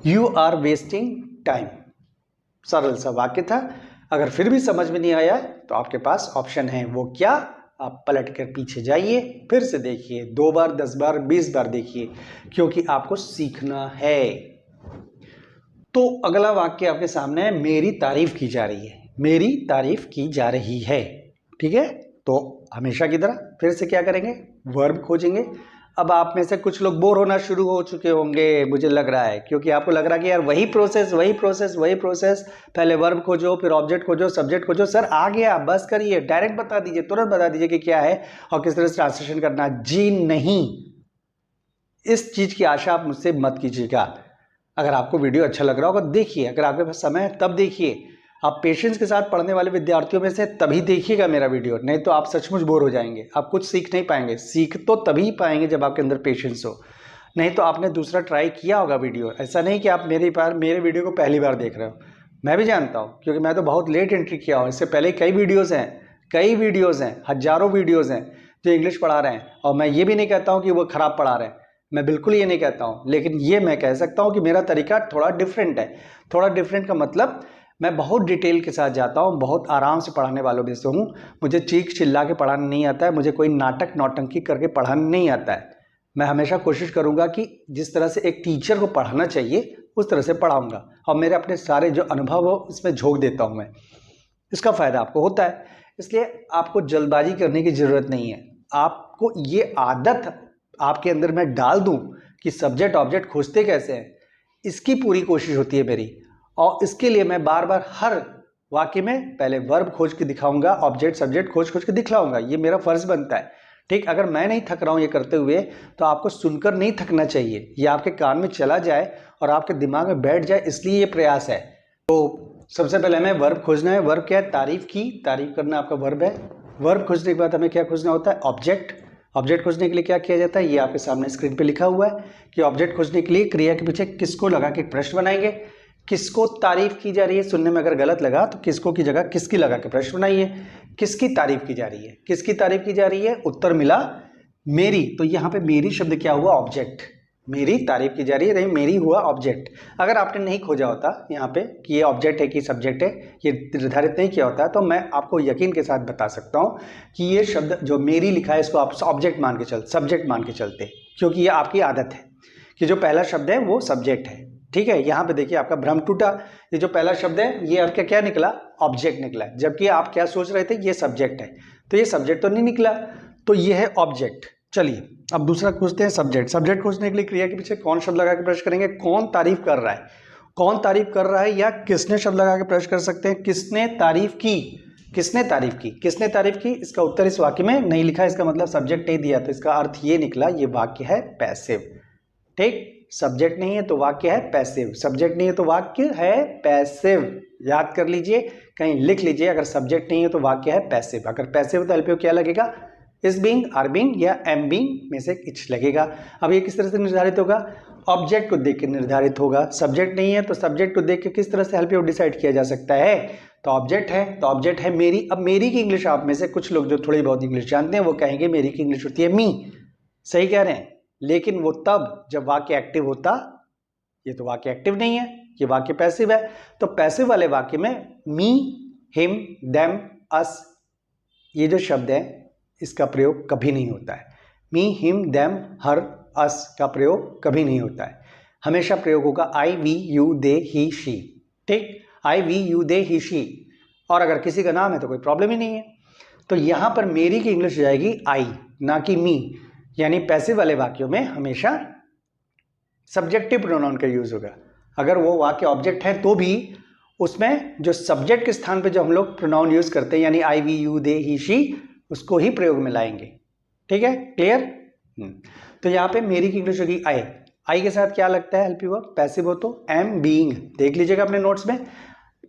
You are wasting time, सरल सा वाक्य था। अगर फिर भी समझ में नहीं आया तो आपके पास ऑप्शन है, वो क्या? आप पलट कर पीछे जाइए, फिर से देखिए, 2 बार 10 बार 20 बार देखिए, क्योंकि आपको सीखना है। तो अगला वाक्य आपके सामने है, मेरी तारीफ की जा रही है, मेरी तारीफ की जा रही है। ठीक है, तो हमेशा की तरह फिर से क्या करेंगे? वर्ब खोजेंगे। अब आप में से कुछ लोग बोर होना शुरू हो चुके होंगे, मुझे लग रहा है, क्योंकि आपको लग रहा है कि यार वही प्रोसेस वही प्रोसेस वही प्रोसेस, पहले वर्ब खोजो, फिर ऑब्जेक्ट खोजो, सब्जेक्ट खोजो। सर आ गया, बस करिए, डायरेक्ट बता दीजिए, तुरंत बता दीजिए कि क्या है और किस तरह से ट्रांसलेशन करना। जी नहीं, इस चीज की आशा आप मुझसे मत कीजिएगा। अगर आपको वीडियो अच्छा लग रहा होगा देखिए, अगर आपके पास समय है तब देखिए। आप पेशेंस के साथ पढ़ने वाले विद्यार्थियों में से तभी देखिएगा मेरा वीडियो, नहीं तो आप सचमुच बोर हो जाएंगे, आप कुछ सीख नहीं पाएंगे। सीख तो तभी पाएंगे जब आपके अंदर पेशेंस हो, नहीं तो आपने दूसरा ट्राई किया होगा वीडियो। ऐसा नहीं कि आप मेरे वीडियो को पहली बार देख रहे हो, मैं भी जानता हूँ, क्योंकि मैं तो बहुत लेट एंट्री किया हूँ। इससे पहले कई वीडियोज़ हैं, हजारों वीडियोज़ हैं जो इंग्लिश पढ़ा रहे हैं, और मैं ये भी नहीं कहता हूँ कि वो खराब पढ़ा रहे हैं, मैं बिल्कुल ये नहीं कहता हूँ, लेकिन ये मैं कह सकता हूँ कि मेरा तरीका थोड़ा डिफरेंट है। थोड़ा डिफरेंट का मतलब मैं बहुत डिटेल के साथ जाता हूँ, बहुत आराम से पढ़ाने वालों में से हूँ। मुझे चीख चिल्ला के पढ़ाना नहीं आता है, मुझे कोई नाटक नौटंकी करके पढ़ाना नहीं आता है। मैं हमेशा कोशिश करूँगा कि जिस तरह से एक टीचर को पढ़ाना चाहिए उस तरह से पढ़ाऊँगा, और मेरे अपने सारे जो अनुभव हो इसमें झोंक देता हूँ मैं। इसका फ़ायदा आपको होता है, इसलिए आपको जल्दबाजी करने की ज़रूरत नहीं है। आपको ये आदत आपके अंदर मैं डाल दूं कि सब्जेक्ट ऑब्जेक्ट खोजते कैसे हैं, इसकी पूरी कोशिश होती है मेरी, और इसके लिए मैं बार बार हर वाक्य में पहले वर्ब खोज के दिखाऊंगा, ऑब्जेक्ट सब्जेक्ट खोज के दिखलाऊंगा, ये मेरा फर्ज बनता है। ठीक, अगर मैं नहीं थक रहा हूँ ये करते हुए, तो आपको सुनकर नहीं थकना चाहिए, ये आपके कान में चला जाए और आपके दिमाग में बैठ जाए, इसलिए ये प्रयास है। तो सबसे पहले हमें वर्ब खोजना है। वर्ब क्या है? तारीफ की, तारीफ करना आपका वर्ब है। वर्ब खोजने के बाद हमें क्या खोजना होता है? ऑब्जेक्ट। ऑब्जेक्ट खोजने के लिए क्या किया जाता है? ये आपके सामने स्क्रीन पे लिखा हुआ है कि ऑब्जेक्ट खोजने के लिए क्रिया के पीछे किसको लगा के प्रश्न बनाएंगे। किसको तारीफ की जा रही है, सुनने में अगर गलत लगा तो किसको की जगह किसकी लगा के प्रश्न बनाइए। किसकी तारीफ की जा रही है? किसकी तारीफ की जा रही है? उत्तर मिला मेरी, तो यहाँ पे मेरी शब्द क्या हुआ? ऑब्जेक्ट। मेरी तारीफ की जा रही है, नहीं मेरी हुआ ऑब्जेक्ट। अगर आपने नहीं खोजा होता यहाँ पे कि ये ऑब्जेक्ट है कि सब्जेक्ट है, ये निर्धारित नहीं किया होता, तो मैं आपको यकीन के साथ बता सकता हूँ कि ये शब्द जो मेरी लिखा है इसको आप ऑब्जेक्ट मान के सब्जेक्ट मान के चलते, क्योंकि ये आपकी आदत है कि जो पहला शब्द है वो सब्जेक्ट है। ठीक है, यहाँ पे देखिए आपका भ्रम टूटा, ये जो पहला शब्द है ये आपका क्या निकला? ऑब्जेक्ट निकला, जबकि आप क्या सोच रहे थे? ये सब्जेक्ट है, तो ये सब्जेक्ट तो नहीं निकला, तो ये है ऑब्जेक्ट। चलिए अब दूसरा खोजते हैं सब्जेक्ट। सब्जेक्ट खोजने के लिए क्रिया के पीछे कौन शब्द लगा के प्रश्न करेंगे? कौन तारीफ कर रहा है, कौन तारीफ कर रहा है, या किसने शब्द लगा के प्रश्न कर सकते हैं। किसने तारीफ की, किसने तारीफ की, किसने तारीफ की, इसका उत्तर इस वाक्य में नहीं लिखा, इसका मतलब सब्जेक्ट नहीं दिया, तो इसका अर्थ ये निकला ये वाक्य है पैसिव। ठीक, सब्जेक्ट नहीं है तो वाक्य है पैसिव, सब्जेक्ट नहीं है तो वाक्य है पैसिव। याद कर लीजिए, कहीं लिख लीजिए, अगर सब्जेक्ट नहीं है तो वाक्य है पैसिव। अगर पैसिव तो एलपीओ क्या लगेगा? इज बीइंग, आर बीइंग या एम बीइंग में से इच लगेगा। अब ये किस तरह से निर्धारित होगा? ऑब्जेक्ट को देख के निर्धारित होगा। सब्जेक्ट नहीं है तो सब्जेक्ट को देख के किस तरह से एलपीओ डिसाइड किया जा सकता है? तो ऑब्जेक्ट है, तो ऑब्जेक्ट है मेरी। अब मेरी की इंग्लिश आप में से कुछ लोग जो थोड़ी बहुत इंग्लिश जानते हैं वो कहेंगे मेरी की इंग्लिश होती है मी। सही कह रहे हैं, लेकिन वो तब जब वाक्य एक्टिव होता, ये तो वाक्य एक्टिव नहीं है, ये वाक्य पैसिव है। तो पैसिव वाले वाक्य में मी, हिम, देम, अस, ये जो शब्द है इसका प्रयोग कभी नहीं होता है। मी, हिम, देम, हर, अस का प्रयोग कभी नहीं होता है। हमेशा प्रयोग होगा I, we, you, they, he, she. ठीक, I, we, you, they, he, she, और अगर किसी का नाम है तो कोई प्रॉब्लम ही नहीं है। तो यहां पर मेरी की इंग्लिश जाएगी आई, ना कि मी, यानी पैसिव वाले वाक्यों में हमेशा सब्जेक्टिव प्रोनाउन का यूज होगा। अगर वो वाक्य ऑब्जेक्ट है तो भी उसमें जो सब्जेक्ट के स्थान पे जो हम लोग प्रोनाउन यूज करते हैं यानी I, we, you, they, he, she, उसको ही प्रयोग में लाएंगे। ठीक है, क्लियर? तो यहाँ पे मेरी की इंग्लिश होगी आई। आई के साथ क्या लगता है हेल्पिंग वर्ब? पैसिव हो तो एम बीइंग, देख लीजिएगा अपने नोट्स में।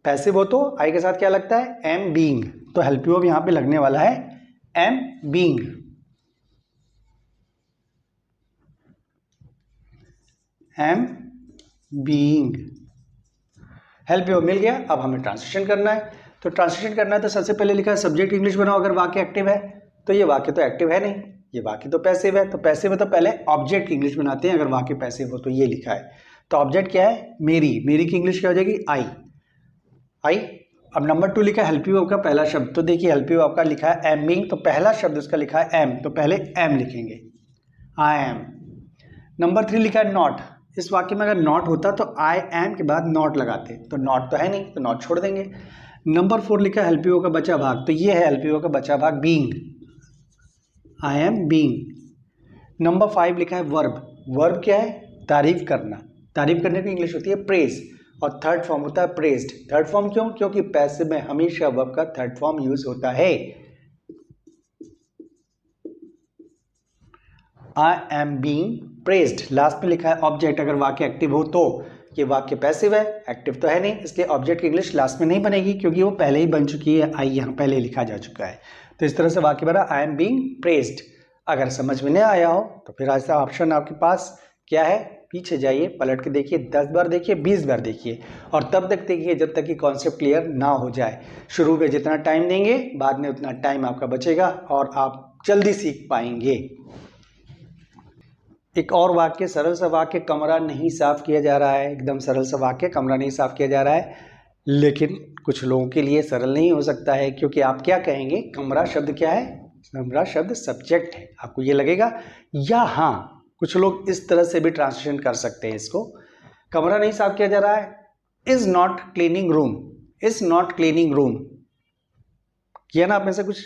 पैसिव हो तो आई के साथ क्या लगता है? Am being. तो हेल्पिंग वर्ब यहाँ पे लगने वाला है am being. Am being helping verb मिल गया। अब हमें ट्रांसलेशन करना है। तो ट्रांसलेशन करना है तो सबसे पहले लिखा है सब्जेक्ट इंग्लिश बनाओ अगर वाक्य एक्टिव है। तो ये वाक्य तो एक्टिव है नहीं, ये वाक्य तो पैसिव है। तो पैसिव है तो पहले ऑब्जेक्ट की इंग्लिश बनाते हैं अगर वाक्य पैसिव हो। तो ये लिखा है, तो ऑब्जेक्ट क्या है? मेरी। मेरी की इंग्लिश क्या हो जाएगी? आई। आई। अब नंबर 2 लिखा है हेल्पिंग वर्ब का पहला शब्द। तो देखिए हेल्पिंग वर्ब का लिखा है एम बीइंग, तो पहला शब्द उसका लिखा है एम, तो पहले एम लिखेंगे, आई एम। नंबर 3 लिखा है नॉट। इस वाक्य में अगर नॉट होता तो आई एम के बाद नॉट लगाते, तो नॉट तो है नहीं तो नॉट छोड़ देंगे। नंबर 4 लिखा है हेल्पिंग वर्ब का बचा भाग। तो ये है हेल्पिंग वर्ब का बचा भाग being, I am being. Number 5 लिखा है वर्ब। वर्ब क्या है? तारीफ करना। तारीफ करने की इंग्लिश होती है प्रेज, और थर्ड फॉर्म होता है प्रेज्ड। थर्ड फॉर्म क्यों? क्योंकि पैसिव में हमेशा वर्ब का थर्ड फॉर्म यूज होता है। I am being praised. Last में लिखा है ऑब्जेक्ट। अगर वाक्य एक्टिव हो तो, ये वाक्य पैसिव है, एक्टिव तो है नहीं, इसलिए ऑब्जेक्ट की इंग्लिश लास्ट में नहीं बनेगी क्योंकि वो पहले ही बन चुकी है, आई यहाँ पहले लिखा जा चुका है। तो इस तरह से वाक्य बना आई एम बीइंग प्रेज्ड। अगर समझ में नहीं आया हो तो फिर ऐसा ऑप्शन आपके पास क्या है? पीछे जाइए, पलट के देखिए, 10 बार देखिए, 20 बार देखिए, और तब तक देखिए जब तक कि कॉन्सेप्ट क्लियर ना हो जाए। शुरू में जितना टाइम देंगे बाद में उतना टाइम आपका बचेगा और आप जल्दी सीख पाएंगे। एक और वाक्य, सरल सा वाक्य, कमरा नहीं साफ किया जा रहा है। एकदम सरल सा वाक्य, कमरा नहीं साफ किया जा रहा है, लेकिन कुछ लोगों के लिए सरल नहीं हो सकता है क्योंकि आप क्या कहेंगे? कमरा शब्द क्या है? कमरा शब्द सब्जेक्ट है, आपको ये लगेगा। या हाँ, कुछ लोग इस तरह से भी ट्रांसलेशन कर सकते हैं इसको, कमरा नहीं साफ किया जा रहा है, is not cleaning room. Is not cleaning room किया ना आप में से कुछ?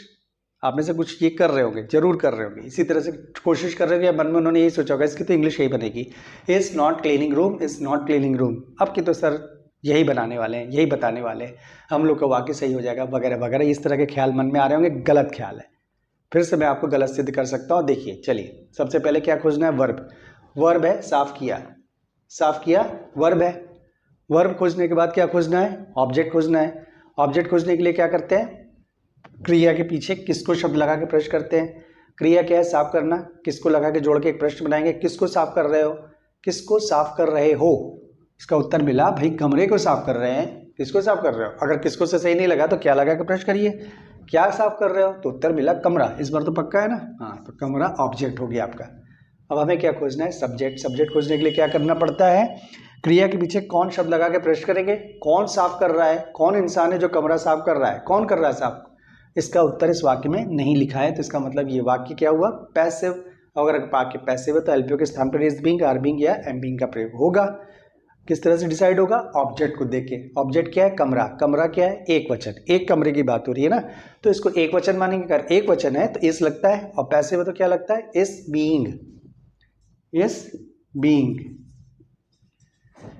आप में से कुछ ये कर रहे होंगे, जरूर कर रहे होंगे, इसी तरह से कोशिश कर रहे होंगे, मन में उन्होंने यही सोचा होगा इसकी तो इंग्लिश यही बनेगी, is not cleaning room, is not cleaning room. अब की तो सर यही बनाने वाले हैं, यही बताने वाले हैं, हम लोग का वाक्य सही हो जाएगा वगैरह वगैरह, इस तरह के ख्याल मन में आ रहे होंगे। गलत ख्याल है, फिर से मैं आपको गलत सिद्ध कर सकता हूँ। देखिए चलिए, सबसे पहले क्या खोजना है? वर्ब। वर्ब है साफ किया, साफ किया वर्ब है। वर्ब खोजने के बाद क्या खोजना है? ऑब्जेक्ट खोजना है। ऑब्जेक्ट खोजने के लिए क्या करते हैं? क्रिया के पीछे किसको शब्द लगा के प्रश्न करते हैं। क्रिया क्या है? साफ करना। किसको लगा के जोड़ के एक प्रश्न बनाएंगे, किसको साफ कर रहे हो? किसको साफ कर रहे हो? इसका उत्तर मिला भाई कमरे को साफ कर रहे हैं। किसको साफ कर रहे हो? अगर किसको से सही नहीं लगा तो क्या लगा के प्रश्न करिए, क्या साफ कर रहे हो? तो उत्तर मिला कमरा। इस बार तो पक्का है ना? हाँ, तो कमरा ऑब्जेक्ट हो गया आपका। अब हमें क्या खोजना है? सब्जेक्ट। सब्जेक्ट खोजने के लिए क्या करना पड़ता है? क्रिया के पीछे कौन शब्द लगा के प्रश्न करेंगे, कौन साफ कर रहा है, कौन इंसान है जो कमरा साफ कर रहा है, कौन कर रहा है साफ? इसका उत्तर इस वाक्य में नहीं लिखा है, तो इसका मतलब ये वाक्य क्या हुआ? पैसिव। अगर वाक्य पैसिव है तो एलपीओ के स्थान पर इज बीइंग, आर बीइंग या एम बीइंग का प्रयोग होगा। किस तरह से डिसाइड होगा? ऑब्जेक्ट को देख के। ऑब्जेक्ट क्या है? कमरा। कमरा क्या है? एक वचन, एक कमरे की बात हो रही है ना, तो इसको एक वचन मानेंगे। अगर एक वचन है तो इस लगता है, और पैसिव है तो क्या लगता है? Is being, is being.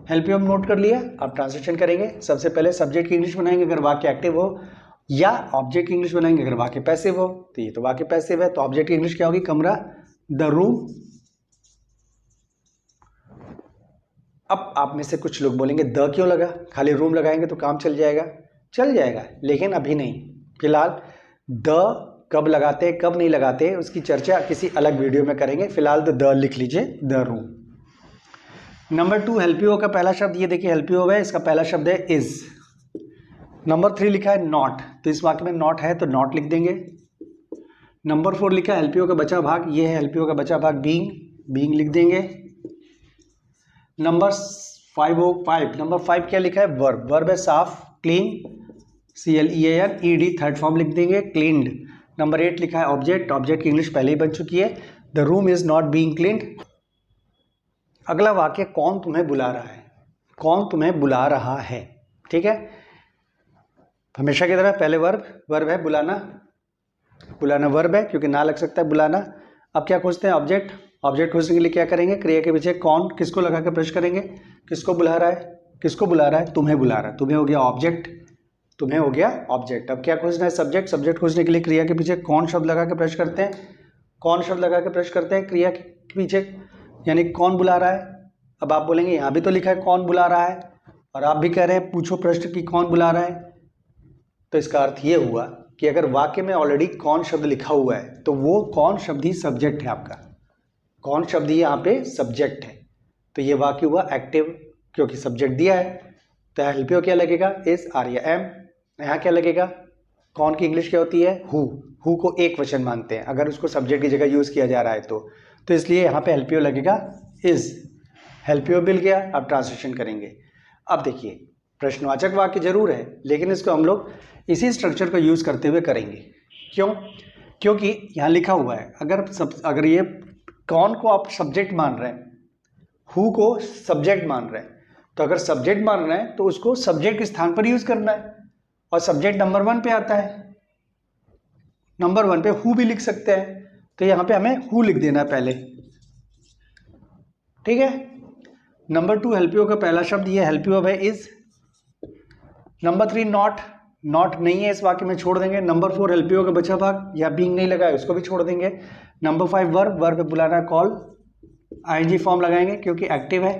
Help you हम नोट कर लिया। अब ट्रांसलेशन करेंगे। सबसे पहले सब्जेक्ट की इंग्लिश बनाएंगे अगर वाक्य एक्टिव हो, या ऑब्जेक्ट की इंग्लिश बनाएंगे अगर वाक्य पैसिव हो। तो ये तो वाक्य पैसिव है, तो ऑब्जेक्ट की इंग्लिश क्या होगी? कमरा, द रूम। अब आप में से कुछ लोग बोलेंगे द क्यों लगा, खाली रूम लगाएंगे तो काम चल जाएगा। चल जाएगा, लेकिन अभी नहीं। फिलहाल द कब लगाते कब नहीं लगाते उसकी चर्चा किसी अलग वीडियो में करेंगे। फिलहाल तो द लिख लीजिए, द रूम। नंबर 2 हेल्पियो का पहला शब्द, ये देखिए हेल्पियो है, इसका पहला शब्द है इज। नंबर 3 लिखा है नॉट, तो इस वाक्य में नॉट है तो नॉट लिख देंगे। नंबर 4 लिखा है हेल्पियो का बचा भाग, ये है हेल्पियो का बचा भाग बीइंग, बीइंग लिख देंगे। नंबर 5 क्या लिखा है? वर्ब। वर्ब है साफ, क्लीन, CLEAN, थर्ड फॉर्म लिख देंगे, क्लीन्ड। नंबर 8 लिखा है ऑब्जेक्ट। ऑब्जेक्ट की इंग्लिश पहले ही बन चुकी है, the room is not being cleaned. अगला वाक्य, कौन तुम्हें बुला रहा है? कौन तुम्हें बुला रहा है? ठीक है, हमेशा की तरह पहले वर्ब। वर्ब है बुलाना, बुलाना वर्ब है क्योंकि ना लग सकता है बुलाना। अब क्या खोजते हैं? ऑब्जेक्ट। ऑब्जेक्ट खोजने के लिए क्या करेंगे? क्रिया के पीछे कौन, किसको लगा के प्रश्न करेंगे, किसको बुला रहा है? किसको बुला रहा है? तुम्हें बुला रहा है। तुम्हें हो गया ऑब्जेक्ट, तुम्हें हो गया ऑब्जेक्ट। अब क्या खोजना है? सब्जेक्ट। सब्जेक्ट खोजने के लिए क्रिया के पीछे कौन शब्द लगा के प्रश्न करते हैं? कौन शब्द लगा के प्रश्न करते हैं क्रिया के पीछे, यानी कौन बुला रहा है। अब आप बोलेंगे यहाँ भी तो लिखा है कौन बुला रहा है, और आप भी कह रहे हैं पूछो प्रश्न कि कौन बुला रहा है। तो इसका अर्थ ये हुआ कि अगर वाक्य में ऑलरेडी कौन शब्द लिखा हुआ है तो वो कौन शब्द ही सब्जेक्ट है आपका, कौन शब्द ही यहाँ पे सब्जेक्ट है। तो ये वाक्य हुआ एक्टिव, क्योंकि सब्जेक्ट दिया है। तो हेल्पियो क्या लगेगा? इज, आर या एम। यहाँ क्या लगेगा? कौन की इंग्लिश क्या होती है? हु को एक वचन मानते हैं अगर उसको सब्जेक्ट की जगह यूज किया जा रहा है तो इसलिए यहाँ पे हेल्पियो लगेगा इज। हेल्पियो मिल गया। अब ट्रांसलेशन करेंगे। अब देखिए प्रश्नवाचक वाक्य जरूर है, लेकिन इसको हम लोग इसी स्ट्रक्चर को यूज करते हुए करेंगे। क्यों? क्योंकि यहाँ लिखा हुआ है अगर ये कौन को आप सब्जेक्ट मान रहे हैं, हु को सब्जेक्ट मान रहे हैं, तो अगर सब्जेक्ट मान रहे हैं तो उसको सब्जेक्ट के स्थान पर यूज करना है, और सब्जेक्ट नंबर 1 पे आता है। नंबर 1 पे हु भी लिख सकते हैं, तो यहाँ पे हमें हु लिख देना है पहले, ठीक है। नंबर 2 हेल्पियो का पहला शब्द ये हेल्पियो है इज। नंबर 3 नॉट नहीं है इस वाक्य में, छोड़ देंगे। नंबर 4 हेल्पियो का बचा भाग या बीइंग नहीं लगा है उसको भी छोड़ देंगे। नंबर 5 वर्ब बुलाना है कॉल, आईएनजी फॉर्म लगाएंगे क्योंकि एक्टिव है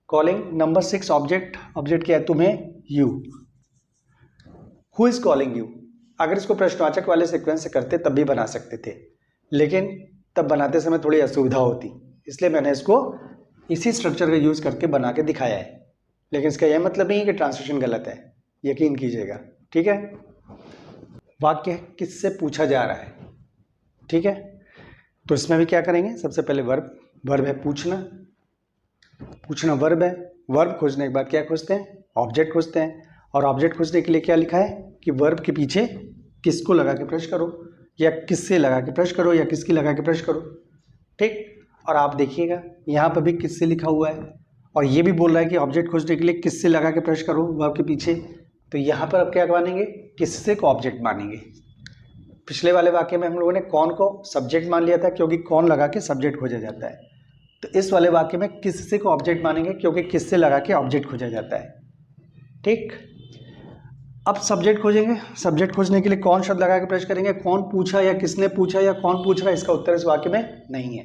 कॉलिंग। नंबर 6 ऑब्जेक्ट क्या है? तुम्हें, you. Who is calling you? अगर इसको प्रश्नवाचक वाले सीक्वेंस से करते तब भी बना सकते थे, लेकिन तब बनाते समय थोड़ी असुविधा होती, इसलिए मैंने इसको इसी स्ट्रक्चर का यूज करके बना के दिखाया है। लेकिन इसका यह मतलब नहीं है कि ट्रांसलेशन गलत है, यकीन कीजिएगा, ठीक है। वाक्य किससे पूछा जा रहा है, ठीक है। तो इसमें भी क्या करेंगे? सबसे पहले वर्ब है पूछना वर्ब है। वर्ब खोजने के बाद क्या खोजते हैं? ऑब्जेक्ट खोजते हैं। और ऑब्जेक्ट खोजने के लिए क्या लिखा है कि वर्ब के पीछे किसको लगा के प्रश्न करो, या किससे लगा के प्रश्न करो, या किसकी लगा के प्रश्न करो, ठीक। और आप देखिएगा यहाँ पर भी किससे लिखा हुआ है, और ये भी बोल रहा है कि ऑब्जेक्ट खोजने के लिए किससे लगा के प्रश्न करो वर्ब के पीछे। तो यहाँ पर अब क्या मानेंगे? किससे को ऑब्जेक्ट मानेंगे। पिछले वाले वाक्य में हम लोगों ने कौन को सब्जेक्ट मान लिया था, क्योंकि कौन लगा के सब्जेक्ट खोजा जाता है। तो इस वाले वाक्य में किससे को ऑब्जेक्ट मानेंगे, क्योंकि किससे लगा के ऑब्जेक्ट खोजा जाता है, ठीक। अब सब्जेक्ट खोजेंगे। सब्जेक्ट खोजने के लिए कौन शब्द लगा के प्रश्न करेंगे? कौन पूछा या किसने पूछा या कौन पूछ रहा है, इसका उत्तर इस वाक्य में नहीं है।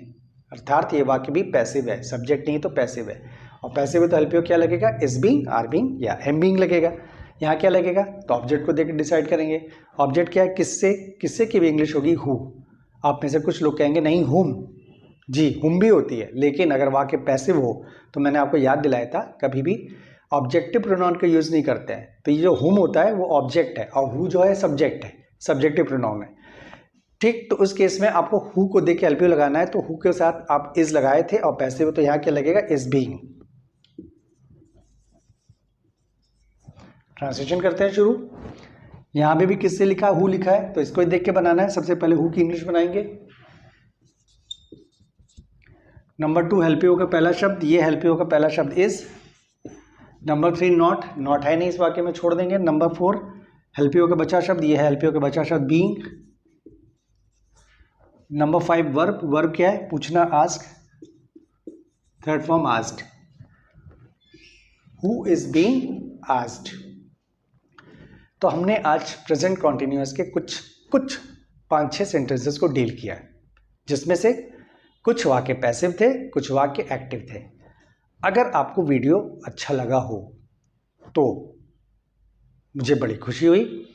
अर्थात ये वाक्य भी पैसिव है, सब्जेक्ट नहीं तो पैसिव है। और पैसिव है तो हेल्पियो क्या लगेगा? इज बीइंग, आर बीइंग या एम बीइंग लगेगा। यहाँ क्या लगेगा? तो ऑब्जेक्ट को देकर डिसाइड करेंगे। ऑब्जेक्ट क्या है? किससे की भी इंग्लिश होगी हु। आप में से कुछ लोग कहेंगे नहीं हुम, जी हुम भी होती है, लेकिन अगर वाक्य पैसिव हो तो मैंने आपको याद दिलाया था कभी भी ऑब्जेक्टिव प्रोनाउन का यूज नहीं करते हैं। तो ये जो हुम होता है वो ऑब्जेक्ट है, और हु जो है सब्जेक्ट है, सब्जेक्टिव प्रोनाउन है, ठीक। तो उस केस में आपको हु को देख के हेल्पियो लगाना है, तो हु के साथ आप इज लगाए थे और पैसिव, तो यहाँ क्या लगेगा? Is being. ट्रांसलेशन करते हैं शुरू। यहाँ पे भी किससे लिखा है? हु लिखा है, तो इसको देख के बनाना है। सबसे पहले हु की इंग्लिश बनाएंगे। नंबर 2 हेल्पियो का पहला शब्द, ये हेल्पियो का पहला शब्द इज। नंबर 3 नॉट है नहीं इस वाक्य में, छोड़ देंगे। नंबर 4 हेल्पियो का बचा शब्द, ये है हेल्पियो का बचा शब्द बीइंग। नंबर 5 वर्ब क्या है? पूछना, ask, third form asked. Who is being asked. तो हमने आज प्रेजेंट कॉन्टिन्यूअस के कुछ 5-6 सेंटेंसेस को डील किया, जिसमें से कुछ वाक्य पैसिव थे, कुछ वाक्य एक्टिव थे। अगर आपको वीडियो अच्छा लगा हो तो मुझे बड़ी खुशी हुई,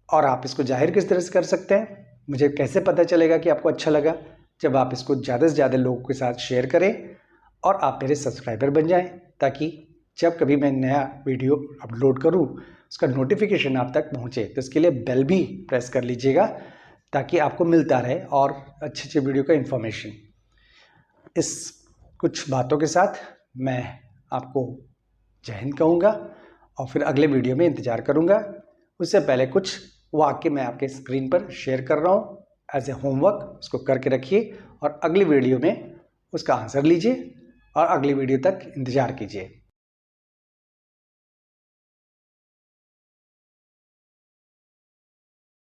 और आप इसको जाहिर किस तरह से कर सकते हैं? मुझे कैसे पता चलेगा कि आपको अच्छा लगा? जब आप इसको ज़्यादा से ज़्यादा लोगों के साथ शेयर करें और आप मेरे सब्सक्राइबर बन जाएं, ताकि जब कभी मैं नया वीडियो अपलोड करूं उसका नोटिफिकेशन आप तक पहुंचे। तो इसके लिए बेल भी प्रेस कर लीजिएगा, ताकि आपको मिलता रहे और अच्छे वीडियो का इन्फॉर्मेशन। इस कुछ बातों के साथ मैं आपको जय हिंद कहूँगा, और फिर अगले वीडियो में इंतज़ार करूँगा। उससे पहले कुछ वाक्य मैं आपके स्क्रीन पर शेयर कर रहा हूँ एज ए होमवर्क, उसको करके रखिए और अगली वीडियो में उसका आंसर लीजिए और अगली वीडियो तक इंतज़ार कीजिए।